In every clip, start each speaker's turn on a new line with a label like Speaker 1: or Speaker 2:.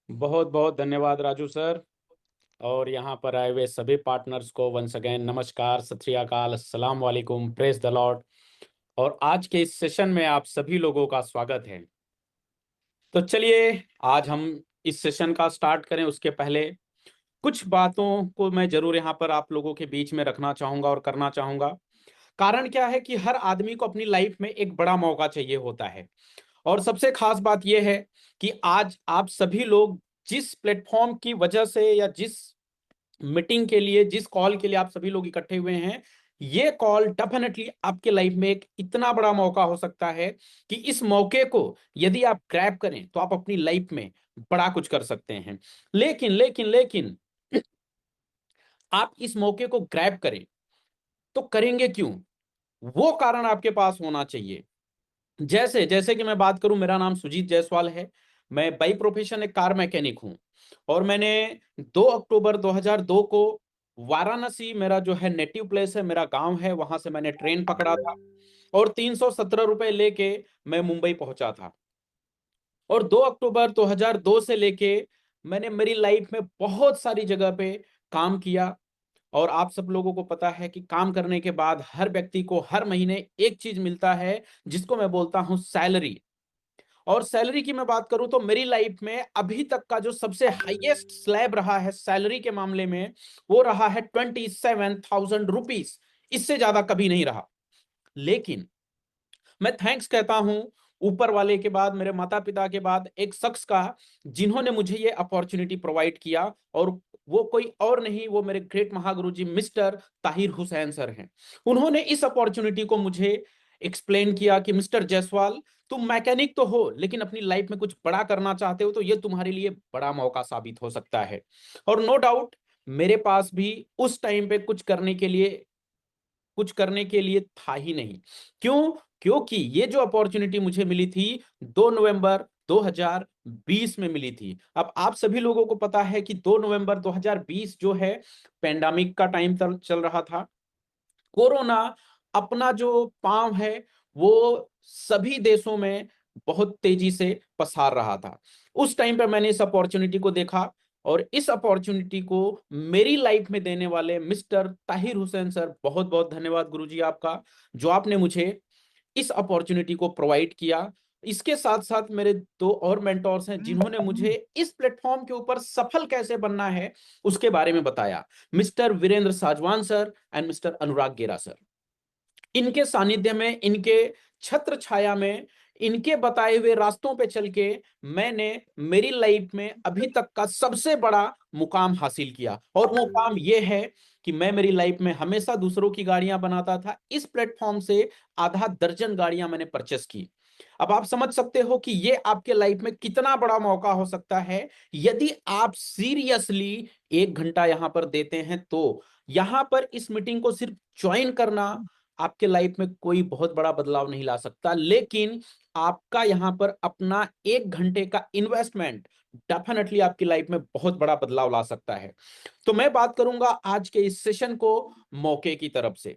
Speaker 1: बहुत बहुत धन्यवाद राजू सर। और यहाँ पर आए हुए सभी पार्टनर्स को वंस अगेन नमस्कार, सत श्री अकाल, अस्सलाम वालेकुम, प्रेज द लॉर्ड। और आज के इस सेशन में आप सभी लोगों का स्वागत है। तो चलिए आज हम इस सेशन का स्टार्ट करें उसके पहले कुछ बातों को मैं जरूर यहाँ पर आप लोगों के बीच में रखना चाहूंगा और करना चाहूंगा। कारण क्या है कि हर आदमी को अपनी लाइफ में एक बड़ा मौका चाहिए होता है। और सबसे खास बात यह है कि आज आप सभी लोग जिस प्लेटफॉर्म की वजह से या जिस मीटिंग के लिए, जिस कॉल के लिए आप सभी लोग इकट्ठे हुए हैं, ये कॉल डेफिनेटली आपके लाइफ में एक इतना बड़ा मौका हो सकता है कि इस मौके को यदि आप ग्रैब करें तो आप अपनी लाइफ में बड़ा कुछ कर सकते हैं। लेकिन लेकिन लेकिन आप इस मौके को ग्रैब करें तो करेंगे क्यों? वो कारण आपके पास होना चाहिए। जैसे जैसे कि मैं बात करूं, मेरा नाम सुजीत जायसवाल है। मैं बाई प्रोफेशन एक कार मैकेनिक हूं। और मैंने 2 अक्टूबर 2002 को वाराणसी, मेरा जो है नेटिव प्लेस है, मेरा गांव है, वहां से मैंने ट्रेन पकड़ा था। और 317 रुपए लेके मैं मुंबई पहुंचा था। और 2 अक्टूबर 2002 से लेके मैंने मेरी लाइफ में बहुत सारी जगह पे काम किया। और आप सब लोगों को पता है कि काम करने के बाद हर व्यक्ति को हर महीने एक चीज मिलता है, जिसको मैं बोलता हूं सैलरी। और सैलरी की मैं बात करूं तो मेरी लाइफ में अभी तक का जो सबसे हाईएस्ट स्लैब रहा है सैलरी के मामले में, वो रहा है 27,000 रुपीज। इससे ज्यादा कभी नहीं रहा। लेकिन मैं थैंक्स कहता हूं ऊपर वाले के बाद, मेरे माता पिता के बाद, एक शख्स का, जिन्होंने मुझे ये अपॉर्चुनिटी प्रोवाइड किया। और वो कोई और नहीं, वो मेरे ग्रेट महागुरु जी मिस्टर ताहिर हुसैन सर हैं। उन्होंने इस अपॉर्चुनिटी को मुझे एक्सप्लेन किया कि मिस्टर जायसवाल, तुम मैकेनिक तो हो लेकिन अपनी लाइफ में कुछ बड़ा करना चाहते हो, तो ये तुम्हारे लिए बड़ा मौका साबित हो सकता है। और नो डाउट मेरे पास भी उस टाइम पे कुछ करने के लिए था ही नहीं। क्यों? क्योंकि ये जो अपॉर्चुनिटी मुझे मिली थी 2 नवंबर 2020 में मिली थी। अब आप सभी लोगों को पता है कि 2 नवंबर 2020 जो है, पेंडेमिक का टाइम चल रहा था। कोरोना अपना जो पांव है वो सभी देशों में बहुत तेजी से पसार रहा था। उस टाइम पर मैंने इस अपॉर्चुनिटी को देखा। और इस अपॉर्चुनिटी को मेरी लाइफ में देने वाले मिस्टर ताहिर हुसैन सर, बहुत बहुत धन्यवाद गुरुजी आपका, जो आपने मुझे इस अपॉर्चुनिटी को प्रोवाइड किया। इसके साथ साथ मेरे दो और मेंटोर्स हैं, जिन्होंने मुझे इस प्लेटफॉर्म के ऊपर सफल कैसे बनना है उसके बारे में बताया। Mister Virendra Sajwan sir and mister Anurag Gera sir. इनके सानिध्य में, इनके छत्र छाया में, इनके बताए हुए रास्तों पे चल के मैंने मेरी लाइफ में अभी तक का सबसे बड़ा मुकाम हासिल किया। और वो मुकाम ये है कि मैं मेरी लाइफ में हमेशा दूसरों की गाड़ियां बनाता था। इस प्लेटफॉर्म से आधा दर्जन गाड़ियां मैंने परचेस की। अब आप समझ सकते हो कि ये आपके लाइफ में कितना बड़ा मौका हो सकता है यदि आप सीरियसली 1 घंटा यहां पर देते हैं। तो यहां पर इस मीटिंग को सिर्फ ज्वाइन करना आपके लाइफ में कोई बहुत बड़ा बदलाव नहीं ला सकता, लेकिन आपका यहां पर अपना 1 घंटे का इन्वेस्टमेंट डेफिनेटली आपकी लाइफ में बहुत बड़ा बदलाव ला सकता है। तो मैं बात करूंगा आज के इस सेशन को मौके की तरफ से।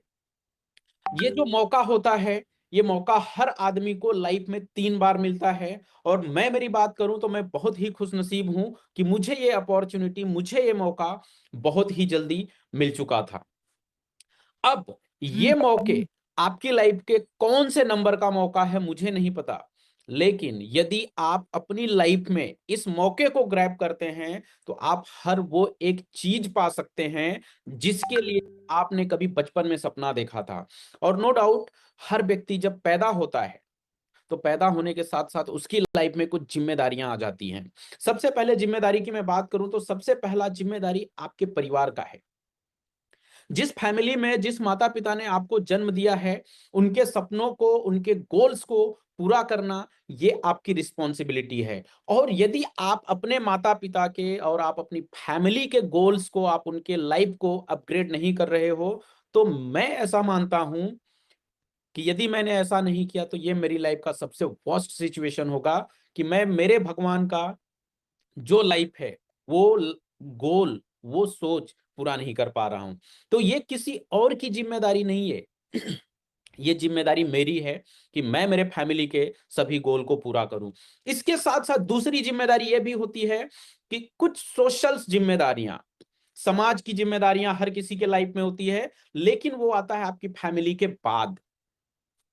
Speaker 1: ये जो मौका होता है, ये मौका हर आदमी को लाइफ में 3 बार मिलता है। और मैं मेरी बात करूं तो मैं बहुत ही खुशनसीब हूं कि मुझे ये अपॉर्चुनिटी, मुझे ये मौका बहुत ही जल्दी मिल चुका था। अब ये मौके आपकी लाइफ के कौन से नंबर का मौका है मुझे नहीं पता। लेकिन यदि आप अपनी लाइफ में इस मौके को ग्रैब करते हैं तो आप हर वो एक चीज पा सकते हैं जिसके लिए आपने कभी बचपन में सपना देखा था। और नो डाउट हर व्यक्ति जब पैदा होता है तो पैदा होने के साथ साथ उसकी लाइफ में कुछ जिम्मेदारियां आ जाती हैं। सबसे पहले जिम्मेदारी की मैं बात करूं तो सबसे पहला जिम्मेदारी आपके परिवार का है। जिस फैमिली में जिस माता पिता ने आपको जन्म दिया है, उनके सपनों को, उनके गोल्स को पूरा करना ये आपकी रिस्पॉन्सिबिलिटी है। और यदि आप अपने माता पिता के और आप अपनी फैमिली के गोल्स को, आप उनके लाइफ को अपग्रेड नहीं कर रहे हो, तो मैं ऐसा मानता हूं कि यदि मैंने ऐसा नहीं किया तो ये मेरी लाइफ का सबसे वर्स्ट सिचुएशन होगा कि मैं मेरे भगवान का जो लाइफ है, वो गोल, वो सोच पूरा नहीं कर पा रहा हूं। तो ये किसी और की जिम्मेदारी नहीं है। ये जिम्मेदारी मेरी है कि मैं मेरे फैमिली के सभी गोल को पूरा करूं। इसके साथ साथ दूसरी जिम्मेदारी ये भी होती है कि कुछ सोशल जिम्मेदारियां, समाज की जिम्मेदारियां हर किसी के लाइफ में होती है, लेकिन वो आता है आपकी फैमिली के बाद।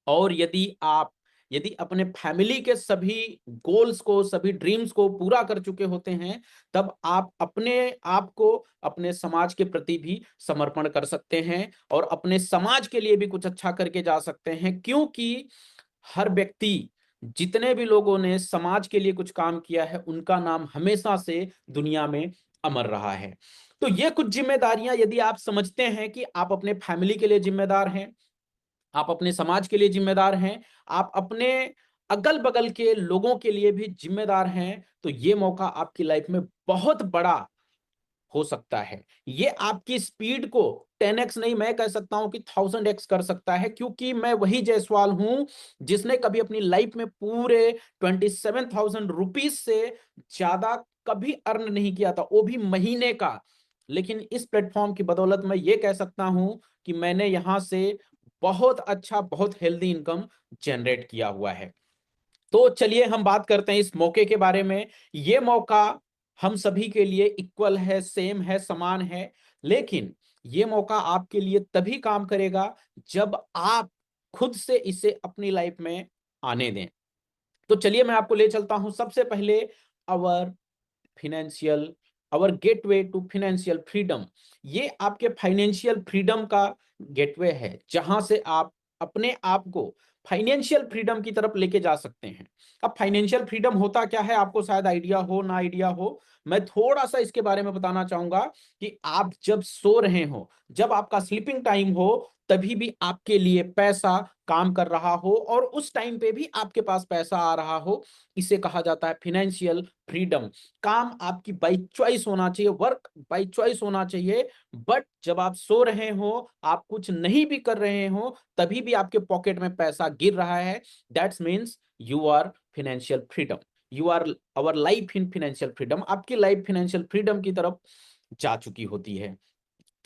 Speaker 1: और यदि अपने फैमिली के सभी गोल्स को, सभी ड्रीम्स को पूरा कर चुके होते हैं, तब आप अपने आप को अपने समाज के प्रति भी समर्पण कर सकते हैं और अपने समाज के लिए भी कुछ अच्छा करके जा सकते हैं। क्योंकि हर व्यक्ति, जितने भी लोगों ने समाज के लिए कुछ काम किया है, उनका नाम हमेशा से दुनिया में अमर रहा है। तो ये कुछ जिम्मेदारियां यदि आप समझते हैं कि आप अपने फैमिली के लिए जिम्मेदार हैं, आप अपने समाज के लिए जिम्मेदार हैं, आप अपने अगल बगल के लोगों के लिए भी जिम्मेदार हैं, तो ये मौका आपकी लाइफ में बहुत बड़ा हो सकता है। ये आपकी स्पीड को 10x नहीं, मैं कह सकता हूं कि 1000x कर सकता है। क्योंकि मैं वही जायसवाल हूं जिसने कभी अपनी लाइफ में पूरे 27,000 रुपीज से ज्यादा कभी अर्न नहीं किया था, वो भी महीने का। लेकिन इस प्लेटफॉर्म की बदौलत मैं ये कह सकता हूं कि मैंने यहां से बहुत अच्छा, बहुत हेल्दी इनकम जनरेट किया हुआ है। तो चलिए हम बात करते हैं इस मौके के बारे में। ये मौका हम सभी के लिए इक्वल है, सेम है, समान है। लेकिन ये मौका आपके लिए तभी काम करेगा जब आप खुद से इसे अपनी लाइफ में आने दें। तो चलिए मैं आपको ले चलता हूं सबसे पहले our financial our gateway to financial freedom. ये आपके फाइनेंशियल फ्रीडम का गेटवे है, जहां से आप अपने आप को फाइनेंशियल फ्रीडम की तरफ लेके जा सकते हैं। अब फाइनेंशियल फ्रीडम होता क्या है, आपको शायद आइडिया हो ना आइडिया हो, मैं थोड़ा सा इसके बारे में बताना चाहूंगा कि आप जब सो रहे हो, जब आपका स्लीपिंग टाइम हो, तभी भी आपके लिए पैसा काम कर रहा हो और उस टाइम पे भी आपके पास पैसा आ रहा हो, इसे कहा जाता है फिनेंशियल फ्रीडम। काम आपकी बाई चॉइस होना चाहिए, वर्क बाई चॉइस होना चाहिए। बट जब आप सो रहे हो, आप कुछ नहीं भी कर रहे हो, तभी भी आपके पॉकेट में पैसा गिर रहा है, that's means you are financial freedom. You are our life in financial freedom. आपकी लाइफ फिनेंशियल फ्रीडम की तरफ जा चुकी होती है।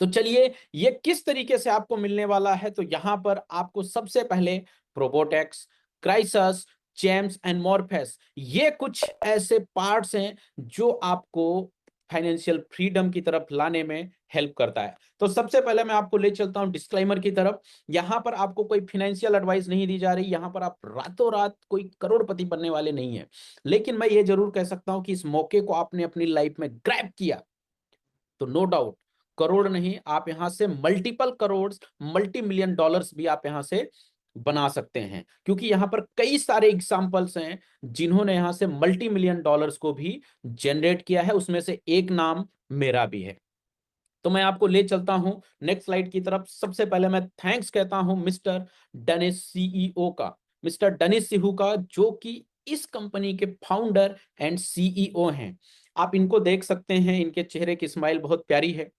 Speaker 1: तो चलिए ये किस तरीके से आपको मिलने वाला है, तो यहां पर आपको सबसे पहले प्रोबोटेक्स, क्राइसिस, जेम्स एंड मॉर्फेस, ये कुछ ऐसे पार्ट्स हैं जो आपको फाइनेंशियल फ्रीडम की तरफ लाने में हेल्प करता है। तो सबसे पहले मैं आपको ले चलता हूं डिस्क्लेमर की तरफ। यहां पर आपको कोई फाइनेंशियल एडवाइस नहीं दी जा रही, यहां पर आप रातों रात कोई करोड़पति बनने वाले नहीं है। लेकिन मैं ये जरूर कह सकता हूं कि इस मौके को आपने अपनी लाइफ में ग्रैब किया, तो नो डाउट करोड़ नहीं, आप यहां से multiple crore, multi million dollars भी आप यहां से बना सकते हैं। क्योंकि यहां पर कई सारे एग्जांपल्स हैं जिन्होंने यहां से मल्टी मिलियन डॉलर्स को भी जनरेट किया है, उसमें से एक नाम मेरा भी है। तो मैं आपको ले चलता हूं नेक्स्ट स्लाइड की तरफ। सबसे पहले मैं थैंक्स कहता हूं मिस्टर डेनिस सीईओ का, मिस्टर डेनिस सिहू का, जो कि इस कंपनी के फाउंडर एंड सीईओ हैं। आप इनको देख सकते हैं, इनके चेहरे की स्माइल बहुत प्यारी है।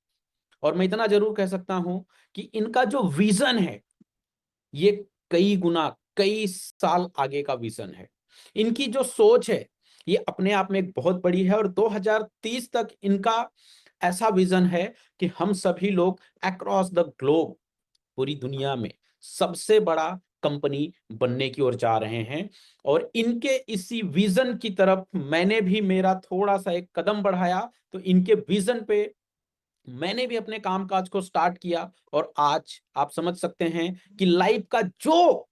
Speaker 1: और मैं इतना जरूर कह सकता हूं कि इनका जो विजन है, ये कई गुना, कई साल आगे का विजन है। इनकी जो सोच है, ये अपने आप में एक बहुत बड़ी है। और 2030 तक इनका ऐसा विजन है कि हम सभी लोग अक्रॉस द ग्लोब, पूरी दुनिया में सबसे बड़ा कंपनी बनने की ओर जा रहे हैं। और इनके इसी विजन की तरफ मैंने भी मेरा थोड़ा सा एक कदम बढ़ाया, तो इनके विजन पे मैंने भी अपने कामकाज को स्टार्ट किया। और आज आप समझ सकते हैं कि लाइफ का जो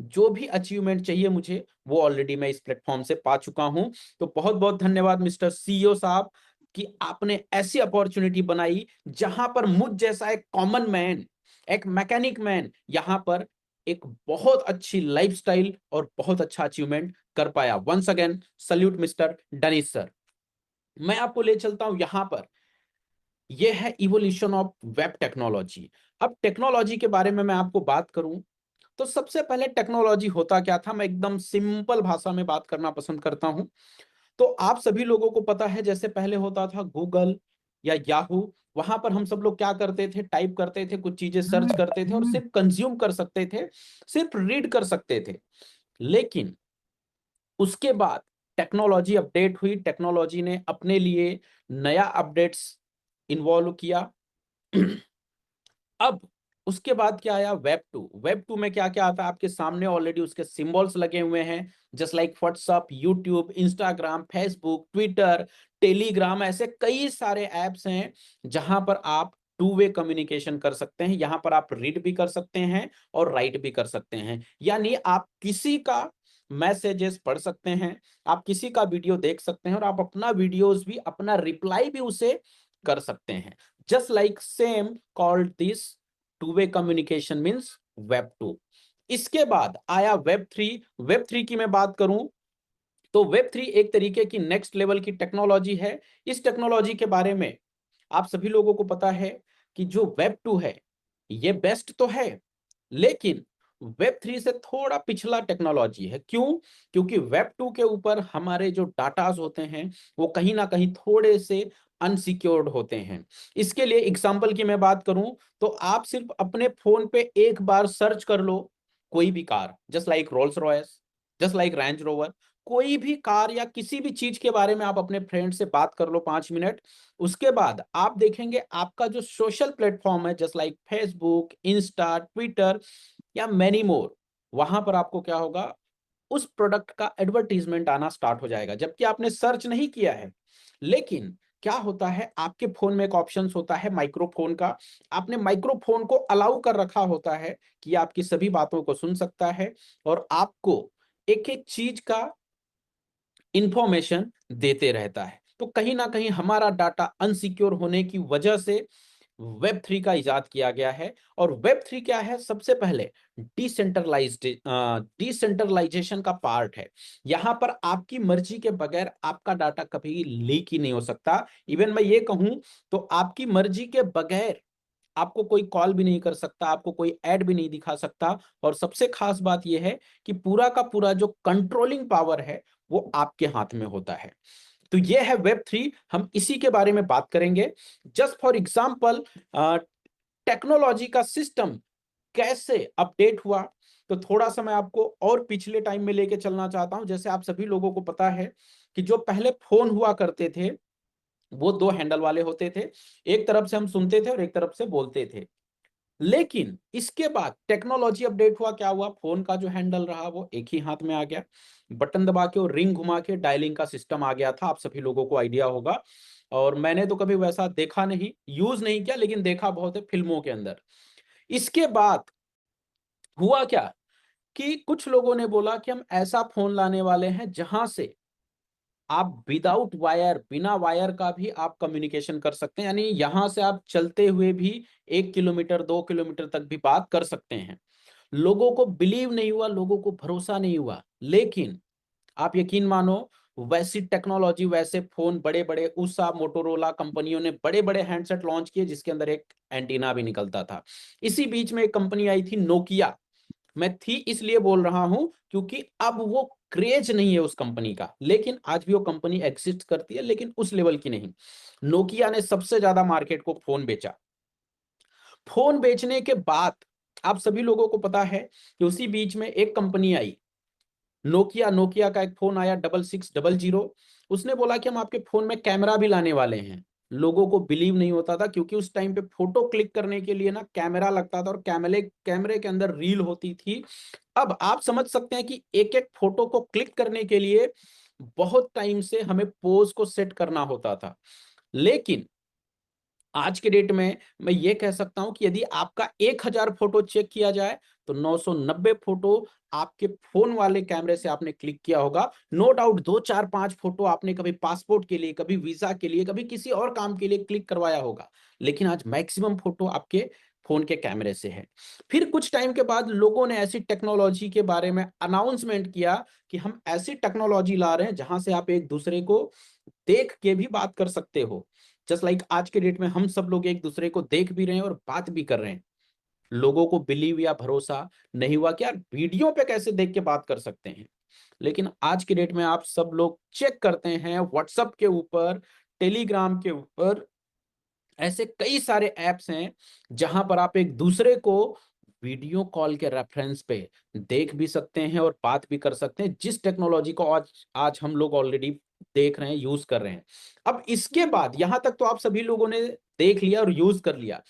Speaker 1: जो भी अचीवमेंट चाहिए मुझे, वो ऑलरेडी मैं इस प्लेटफॉर्म से पा चुका हूं। तो बहुत बहुत धन्यवाद मिस्टर सीईओ साहब कि आपने ऐसी अपॉर्चुनिटी बनाई जहां पर मुझ जैसा एक कॉमन मैन, एक मैकेनिक मैन, यहां पर एक बहुत अच्छी लाइफस्टाइल और बहुत अच्छा अचीवमेंट कर पाया। Once again salute mister Danish sir. मैं आपको ले चलता हूं यहां पर, यह है इवोल्यूशन ऑफ वेब टेक्नोलॉजी। अब टेक्नोलॉजी के बारे में मैं आपको बात करूं, तो सबसे पहले टेक्नोलॉजी होता क्या था, मैं एकदम सिंपल भाषा में बात करना पसंद करता हूं। तो आप सभी लोगों को पता है, जैसे पहले होता था गूगल या याहू, वहां पर हम सब लोग क्या करते थे, टाइप करते थे, कुछ चीजें सर्च करते थे और सिर्फ कंज्यूम कर सकते थे, सिर्फ रीड कर सकते थे। लेकिन उसके बाद टेक्नोलॉजी अपडेट हुई, टेक्नोलॉजी ने अपने लिए नया अपडेट्स इन्वॉल्व किया। अब उसके बाद क्या आया, वेब 2। वेब 2 में क्या क्या आता है आपके सामने, ऑलरेडी उसके सिंबल्स लगे हुए हैं, just like WhatsApp, YouTube, Instagram, Facebook, Twitter, Telegram, ऐसे कई सारे ऐप्स हैं जहां पर आप टू वे कम्युनिकेशन कर सकते हैं। यहां पर आप रीड भी कर सकते हैं और राइट भी कर सकते हैं, यानी आप किसी का मैसेजेस पढ़ सकते हैं, आप किसी का वीडियो देख सकते हैं और आप अपना वीडियोस भी, अपना रिप्लाई भी उसे कर सकते हैं। Just like same called this two way communication means web 2। इसके बाद आया वेब 3। वेब 3 की मैं बात करूं तो वेब 3 एक तरीके की नेक्स्ट लेवल की टेक्नोलॉजी है। इस टेक्नोलॉजी के बारे में आप सभी लोगों को पता है कि जो वेब 2 है ये बेस्ट तो है, लेकिन वेब 3 से थोड़ा पिछला टेक्नोलॉजी है। क्यों? क्योंकि वेब 2 के ऊपर हमारे जो डाटाज होते हैं वो कहीं ना कहीं थोड़े से अनसिक्योर्ड होते हैं। इसके लिए एग्जांपल की मैं बात करूं तो आप सिर्फ अपने फोन पे एक बार सर्च कर लो, कोई भी car, just like Rolls Royce, just like range rover, कोई भी कार या किसी भी चीज के बारे में आप अपने फ्रेंड से बात कर लो 5 मिनट। उसके बाद आप देखेंगे आपका जो सोशल प्लेटफॉर्म है, just like Facebook, Insta, Twitter या मैनी मोर, वहां पर आपको क्या होगा, उस प्रोडक्ट का एडवर्टीजमेंट आना स्टार्ट हो जाएगा, जबकि आपने सर्च नहीं किया है। लेकिन क्या होता है, आपके फोन में एक ऑप्शन होता है माइक्रोफोन का, आपने माइक्रोफोन को अलाउ कर रखा होता है कि आपकी सभी बातों को सुन सकता है और आपको एक एक चीज का इंफॉर्मेशन देते रहता है। तो कहीं ना कहीं हमारा डाटा अनसिक्योर होने की वजह से वेब 3 का इजाद किया गया है। और वेब 3 क्या है, सबसे पहले डिसेंट्रलाइजेशन का पार्ट है। यहां पर आपकी मर्जी के बगैर आपका डाटा कभी लीक ही नहीं हो सकता। इवन मैं ये कहूं तो आपकी मर्जी के बगैर आपको कोई कॉल भी नहीं कर सकता, आपको कोई ऐड भी नहीं दिखा सकता। और सबसे खास बात यह है कि पूरा का पूरा जो कंट्रोलिंग पावर है वो आपके हाथ में होता है। तो ये है वेब 3, हम इसी के बारे में बात करेंगे। जस्ट फॉर एग्जाम्पल, टेक्नोलॉजी का सिस्टम कैसे अपडेट हुआ, तो थोड़ा सा मैं आपको और पिछले टाइम में लेके चलना चाहता हूं। जैसे आप सभी लोगों को पता है कि जो पहले फोन हुआ करते थे वो दो हैंडल वाले होते थे, एक तरफ से हम सुनते थे और एक तरफ से बोलते थे। लेकिन इसके बाद टेक्नोलॉजी अपडेट हुआ, क्या हुआ, फोन का जो हैंडल रहा वो एक ही हाथ में आ गया, बटन दबा के और रिंग घुमा के डायलिंग का सिस्टम आ गया था। आप सभी लोगों को आइडिया होगा, और मैंने तो कभी वैसा देखा नहीं, यूज नहीं किया, लेकिन देखा बहुत है फिल्मों के अंदर। इसके बाद हुआ क्या कि कुछ लोगों ने बोला कि हम ऐसा फोन लाने वाले हैं जहां से आप विदाउट वायर, बिना वायर का भी आप कम्युनिकेशन कर सकते हैं, यानी यहां से आप चलते हुए भी 1 किलोमीटर 2 किलोमीटर तक भी बात कर सकते हैं। लोगों को बिलीव नहीं हुआ, लोगों को भरोसा नहीं हुआ, लेकिन आप यकीन मानो, वैसी टेक्नोलॉजी, वैसे फोन, बड़े बड़े उषा, मोटोरोला कंपनियों ने बड़े बड़े हैंडसेट लॉन्च किए जिसके अंदर एक एंटीना भी निकलता था। इसी बीच में एक कंपनी आई थी नोकिया। मैं थी इसलिए बोल रहा हूं क्योंकि अब वो क्रेज नहीं है उस कंपनी का, लेकिन आज भी वो कंपनी एग्जिस्ट करती है, लेकिन उस लेवल की नहीं। नोकिया ने सबसे ज्यादा मार्केट को फोन बेचा। फोन बेचने के बाद आप सभी लोगों को पता है कि उसी बीच में एक कंपनी आई, नोकिया। नोकिया का एक फोन आया 6600। उसने बोला कि हम आपके फोन में कैमरा भी लाने वाले हैं। लोगों को बिलीव नहीं होता था क्योंकि उस टाइम पे फोटो क्लिक करने के लिए ना कैमरा लगता था और कैमरे कैमरे के अंदर रील होती थी। अब आप समझ सकते हैं कि एक एक फोटो को क्लिक करने के लिए बहुत टाइम से हमें पोज को सेट करना होता था। लेकिन आज के डेट में मैं ये कह सकता हूं कि यदि आपका 1000 फोटो चेक किया जाए तो 990 फोटो आपके फोन वाले कैमरे से आपने क्लिक किया होगा। नो डाउट 2 4 5 फोटो आपने कभी पासपोर्ट के लिए, कभी वीजा के लिए, कभी किसी और काम के लिए क्लिक करवाया होगा, लेकिन आज मैक्सिमम फोटो आपके फोन के कैमरे से है। फिर कुछ टाइम के बाद लोगों ने ऐसी टेक्नोलॉजी के बारे में अनाउंसमेंट किया कि हम ऐसी टेक्नोलॉजी ला रहे हैं जहां से आप एक दूसरे को देख के भी बात कर सकते हो। जस्ट लाइक आज के डेट में हम सब लोग एक दूसरे को देख भी रहे हैं और बात भी कर रहे हैं। लोगों को बिलीव या भरोसा नहीं हुआ कि यार वीडियो पे कैसे देख के बात कर सकते हैं, लेकिन आज के डेट में आप सब लोग चेक करते हैं व्हाट्सएप के ऊपर, टेलीग्राम के ऊपर, ऐसे कई सारे ऐप्स हैं जहां पर आप एक दूसरे को वीडियो कॉल के रेफरेंस पे देख भी सकते हैं और बात भी कर सकते हैं, जिस टेक्नोलॉजी को आज आज हम लोग ऑलरेडी देख रहे हैं, यूज कर रहे हैं। अब इसके बाद यहां तक तो आप सभी लोगों ने देख लिया और यूज कर लिया,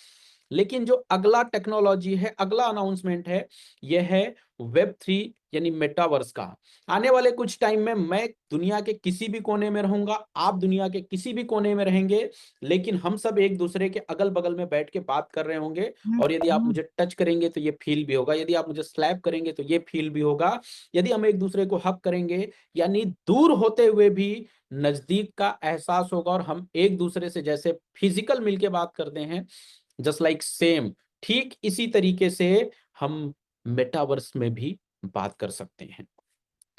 Speaker 1: लेकिन जो अगला टेक्नोलॉजी है, अगला अनाउंसमेंट है, यह है Web3 यानी मेटावर्स का। आने वाले कुछ टाइम में मैं दुनिया के किसी भी कोने में रहूंगा, आप दुनिया के किसी भी कोने में रहेंगे, लेकिन हम सब एक दूसरे के अगल बगल में बैठ के बात कर रहे होंगे। और यदि आप मुझे टच करेंगे तो ये फील भी होगा, यदि आप मुझे स्लैप करेंगे तो ये फील भी होगा, यदि हम एक दूसरे को हक करेंगे, यानी दूर होते हुए भी नजदीक का एहसास होगा, और हम एक दूसरे से जैसे फिजिकल मिलके बात करते हैं, जस्ट लाइक सेम, ठीक इसी तरीके से हम मेटावर्स में भी बात कर सकते हैं।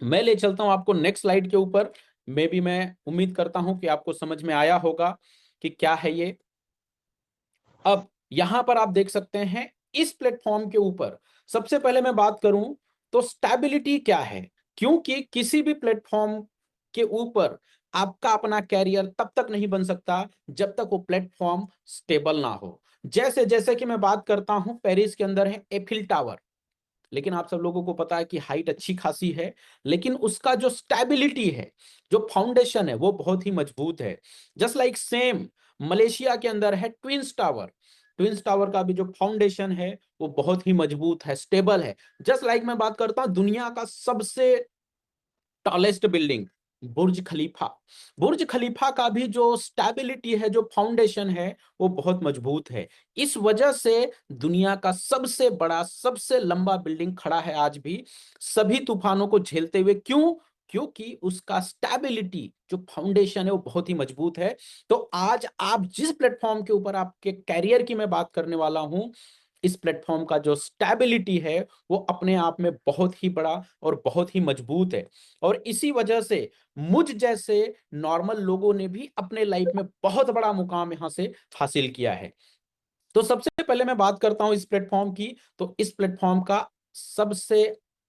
Speaker 1: मैं ले चलता हूं आपको नेक्स्ट स्लाइड के ऊपर। मैं उम्मीद करता हूं कि आपको समझ में आया होगा कि क्या है ये। अब यहां पर आप देख सकते हैं इस प्लेटफॉर्म के ऊपर, सबसे पहले मैं बात करूं तो स्टेबिलिटी क्या है, क्योंकि किसी भी प्लेटफॉर्म के ऊपर आपका अपना कैरियर तब तक नहीं बन सकता जब तक वो प्लेटफॉर्म स्टेबल ना हो। जैसे जैसे कि मैं बात करता हूं, पेरिस के अंदर है एफिल टावर, लेकिन आप सब लोगों को पता है कि हाइट अच्छी खासी है, लेकिन उसका जो स्टेबिलिटी है, जो फाउंडेशन है, वो बहुत ही मजबूत है। जस्ट लाइक सेम मलेशिया के अंदर है ट्विंस टावर। ट्विंस टावर का भी जो फाउंडेशन है वो बहुत ही मजबूत है, स्टेबल है। जस्ट लाइक मैं बात करता हूं दुनिया का सबसे टॉलेस्ट बिल्डिंग बुर्ज खलीफा। बुर्ज खलीफा का भी जो स्टेबिलिटी है, जो फाउंडेशन है, वो बहुत मजबूत है। इस वजह से दुनिया का सबसे बड़ा, सबसे लंबा बिल्डिंग खड़ा है आज भी, सभी तूफानों को झेलते हुए। क्यों? क्योंकि उसका स्टेबिलिटी, जो फाउंडेशन है, वो बहुत ही मजबूत है। तो आज आप जिस प्लेटफॉर्म के ऊपर आपके कैरियर की मैं बात करने वाला हूं, इस प्लेटफॉर्म का जो स्टेबिलिटी है वो अपने आप में बहुत ही बड़ा और बहुत ही मजबूत है। और इसी वजह से मुझ जैसे नॉर्मल लोगों ने भी अपने लाइफ में बहुत बड़ा मुकाम यहां से हासिल किया है। तो सबसे पहले मैं बात करता हूं इस प्लेटफॉर्म की। तो इस प्लेटफॉर्म का सबसे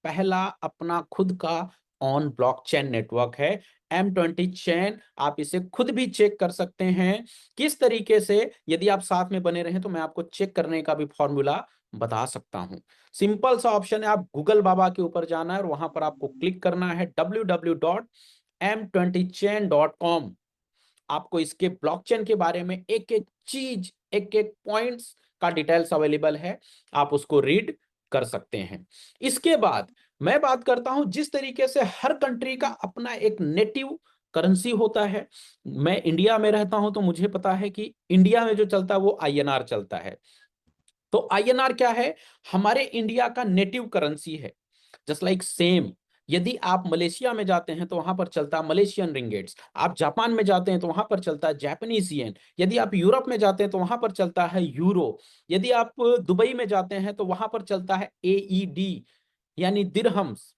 Speaker 1: पहला अपना खुद का ऑन ब्लॉकचेन नेटवर्क है M20 चैन। आप इसे खुद भी चेक कर सकते हैं किस तरीके से। यदि आप साथ में बने रहें तो मैं आपको चेक करने का भी फॉर्मूला बता सकता हूं। सिंपल सा ऑप्शन है, आप गूगल बाबा के ऊपर जाना है और वहां पर आपको क्लिक करना है www.m20chain.com। आपको इसके ब्लॉकचेन के बारे में एक एक चीज, एक एक पॉइंट्स का डिटेल्स अवेलेबल है, आप उसको रीड कर सकते हैं। इसके बाद मैं बात करता हूं जिस तरीके से हर कंट्री का अपना एक नेटिव करेंसी होता है। मैं इंडिया में रहता हूं तो मुझे पता है कि इंडिया में जो चलता है वो INR चलता है। तो INR क्या है? हमारे इंडिया का नेटिव करेंसी है। जस्ट लाइक सेम, यदि आप मलेशिया में जाते हैं तो वहां पर चलता है मलेशियन रिंगेट्स, आप जापान में जाते हैं तो वहां पर चलता है जापानीज येन, यदि आप यूरोप में जाते हैं तो वहां पर चलता है यूरो, यदि आप दुबई में जाते हैं तो वहां पर चलता है AED यानी दिरहम्स।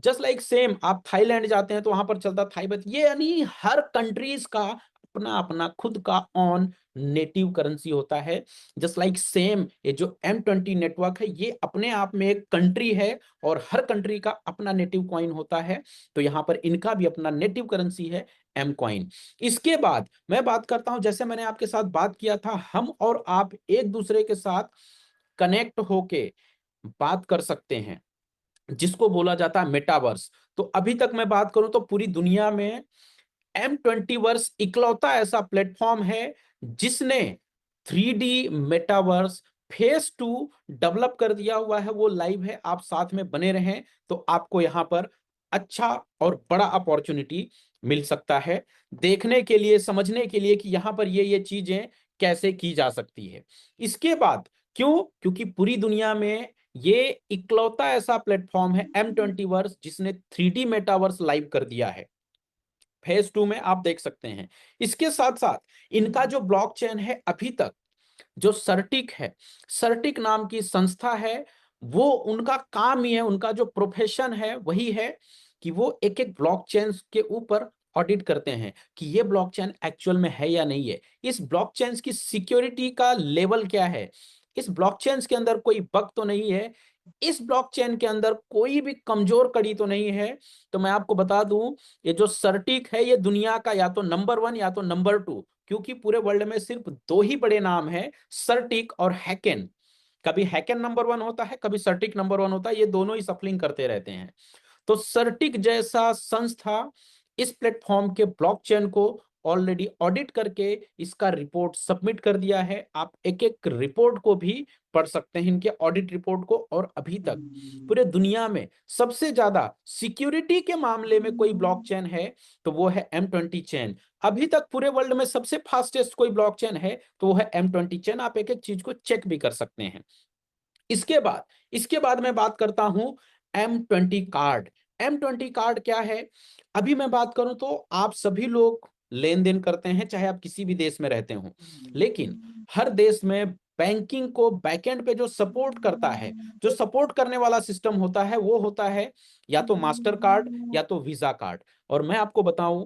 Speaker 1: जस्ट लाइक सेम, आप थाईलैंड जाते हैं तो वहां पर चलता थाईबत। ये यानी हर कंट्रीज का अपना अपना खुद का ऑन नेटिव करेंसी होता है। जस्ट लाइक सेम, ये जो M20 नेटवर्क है ये अपने आप में एक कंट्री है और हर कंट्री का अपना नेटिव कॉइन होता है। तो यहाँ पर इनका भी अपना नेटिव करेंसी है M कॉइन। इसके बाद मैं बात करता हूं, जैसे मैंने आपके साथ बात किया था, हम और आप एक दूसरे के साथ कनेक्ट होके बात कर सकते हैं, जिसको बोला जाता है मेटावर्स। तो अभी तक मैं बात करूं तो पूरी दुनिया में M20 वर्स इकलौता ऐसा प्लेटफॉर्म है जिसने 3D मेटावर्स फेज 2 डेवलप कर दिया हुआ है। वो लाइव है, आप साथ में बने रहें तो आपको यहां पर अच्छा और बड़ा अपॉर्चुनिटी मिल सकता है देखने के लिए, समझने के लिए कि यहां पर ये चीजें कैसे की जा सकती है। इसके बाद क्यों? क्योंकि पूरी दुनिया में ये इकलौता ऐसा प्लेटफॉर्म है M20 वर्स जिसने 3D मेटावर्स लाइव कर दिया है। फेज 2 में आप देख सकते हैं। इसके साथ साथ इनका जो ब्लॉकचेन है, अभी तक जो सर्टिक है, सर्टिक नाम की संस्था है, वो उनका काम ही है, उनका जो प्रोफेशन है वही है कि वो एक एक ब्लॉकचेन के ऊपर ऑडिट करते हैं कि ये ब्लॉकचेन एक्चुअल में है या नहीं है, इस ब्लॉकचेन की सिक्योरिटी का लेवल क्या है, इस ब्लॉकचेन के अंदर कोई बग तो नहीं है, इस ब्लॉकचेन के अंदर कोई भी कमजोर कड़ी तो नहीं है। तो मैं आपको बता दूं, ये जो सर्टिक है ये दुनिया का या तो नंबर 1 या तो नंबर 2, क्योंकि पूरे वर्ल्ड में सिर्फ 2 ही बड़े नाम है, सर्टिक और हैकेन। कभी हैकेन नंबर 1 होता है, कभी सर्टिक नंबर 1 होता है, ये दोनों ही सफलिंग करते रहते हैं। तो सर्टिक जैसा संस्था इस प्लेटफॉर्म के ब्लॉकचेन को ऑलरेडी ऑडिट करके इसका रिपोर्ट सबमिट कर दिया है। आप एक एक रिपोर्ट को भी पढ़ सकते हैं, इनके ऑडिट रिपोर्ट को। और अभी तक पूरे दुनिया में सबसे ज्यादा सिक्योरिटी के मामले में कोई ब्लॉकचेन है तो वो है M20 चेन। अभी तक पूरे वर्ल्ड में सबसे फास्टेस्ट कोई ब्लॉकचेन है तो वो है M20 चेन। आप एक एक चीज को चेक भी कर सकते हैं। इसके बाद मैं बात करता हूं M20 कार्ड। M20 कार्ड क्या है? अभी मैं बात करूं तो आप सभी लोग लेन देन करते हैं, चाहे आप किसी भी देश में रहते हो, लेकिन हर देश में बैंकिंग को बैकएंड पे जो सपोर्ट करता है, जो सपोर्ट करने वाला सिस्टम होता है, वो होता है या तो मास्टर कार्ड या तो वीजा कार्ड। और मैं आपको बताऊं,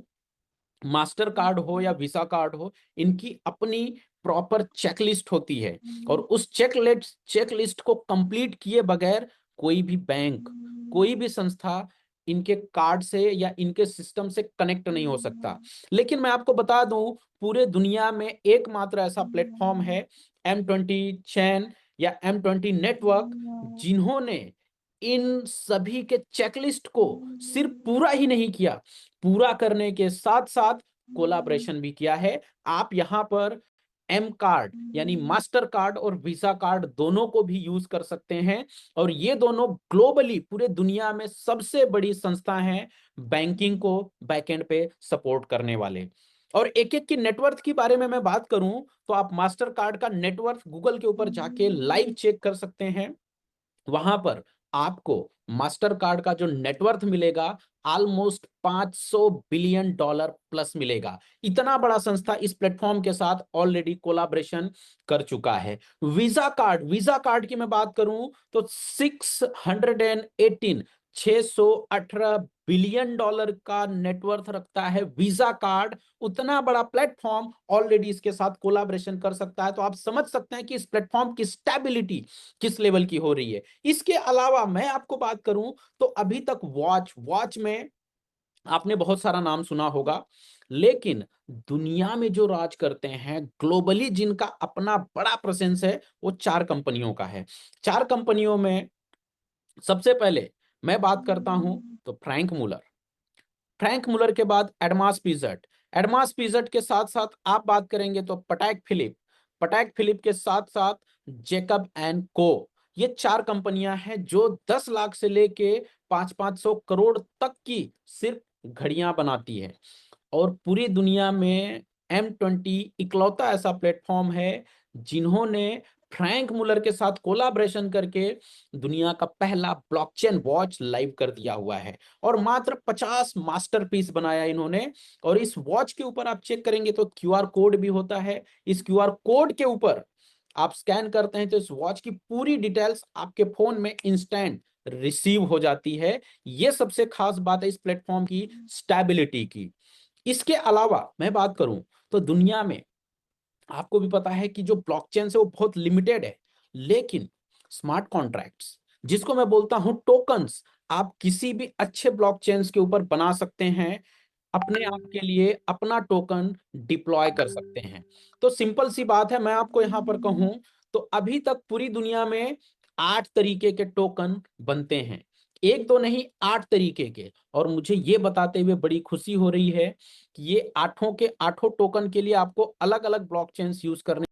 Speaker 1: मास्टर कार्ड हो या वीसा कार्ड हो, इनकी अपनी प्रॉपर चेकलिस्ट होती है। और उस चेकलिस्ट को कंप्लीट किए बगैर कोई भी बैंक, कोई भी संस्था इनके कार्ड से या इनके सिस्टम से कनेक्ट नहीं हो सकता। लेकिन मैं आपको बता दूं, पूरे दुनिया में एकमात्र ऐसा प्लेटफॉर्म है M20 चैन या M20 नेटवर्क, जिन्होंने इन सभी के चेकलिस्ट को सिर्फ पूरा ही नहीं किया, पूरा करने के साथ साथ कोलाब्रेशन भी किया है। आप यहां पर M कार्ड यानी मास्टर कार्ड और वीसा कार्ड दोनों को भी यूज कर सकते हैं। और ये दोनों ग्लोबली पूरे दुनिया में सबसे बड़ी संस्था हैं बैंकिंग को बैकएंड पे सपोर्ट करने वाले। और एक एक की नेटवर्थ की बारे में मैं बात करूं तो आप मास्टर कार्ड का नेटवर्थ गूगल के ऊपर जाके लाइव चेक कर सकते हैं। वहां पर आपको मास्टर कार्ड का जो नेटवर्थ मिलेगा ऑलमोस्ट $500 बिलियन प्लस मिलेगा। इतना बड़ा संस्था इस प्लेटफॉर्म के साथ ऑलरेडी कोलाब्रेशन कर चुका है। वीजा कार्ड की मैं बात करूं तो 618 बिलियन डॉलर का नेटवर्थ रखता है वीजा कार्ड। उतना बड़ा प्लेटफॉर्म ऑलरेडी इसके साथ कोलाब्रेशन कर सकता है, तो आप समझ सकते हैं कि इस प्लेटफॉर्म की स्टेबिलिटी किस लेवल की हो रही है। इसके अलावा मैं आपको बात करूं तो अभी तक वॉच में आपने बहुत सारा नाम सुना होगा, लेकिन दुनिया में जो राज करते हैं ग्लोबली, जिनका अपना बड़ा प्रेजेंस है, वो 4 कंपनियों का है। 4 कंपनियों में सबसे पहले मैं बात करता हूं तो फ्रैंक मुलर के बाद एडमास पिज़ट के साथ साथ आप बात करेंगे तो पटैक फिलिप के साथ साथ जेकब एंड को। ये 4 कंपनियां हैं जो 10 लाख से लेके 500 करोड़ तक की सिर्फ घड़ियां बनाती है। और पूरी दुनिया में M20 इकलौता ऐसा प्लेटफॉर्म है जिन्होंने फ्रैंक मुलर के साथ कोलाब्रेशन करके दुनिया का पहला ब्लॉकचेन वॉच लाइव कर दिया हुआ है। और मात्र 50 मास्टरपीस बनाया इन्होंने। और इस वॉच के ऊपर आप चेक करेंगे तो QR कोड भी होता है। इस QR कोड के ऊपर आप स्कैन करते हैं तो इस वॉच की पूरी डिटेल्स आपके फोन में इंस्टेंट रिसीव हो जाती है। यह सबसे खास बात है इस प्लेटफॉर्म की स्टेबिलिटी की। इसके अलावा मैं बात करूं तो दुनिया में आपको भी पता है कि जो ब्लॉकचेन है वो बहुत लिमिटेड है, लेकिन स्मार्ट कॉन्ट्रैक्ट्स, जिसको मैं बोलता हूं टोकन्स, आप किसी भी अच्छे ब्लॉकचेन्स के ऊपर बना सकते हैं। अपने आप के लिए अपना टोकन डिप्लॉय कर सकते हैं। तो सिंपल सी बात है, मैं आपको यहां पर कहूं तो अभी तक पूरी दुनिया में 8 तरीके के टोकन बनते हैं। एक दो नहीं, 8 तरीके के। और मुझे ये बताते हुए बड़ी खुशी हो रही है कि ये 8 के 8 टोकन के लिए आपको अलग अलग ब्लॉकचेन्स यूज करने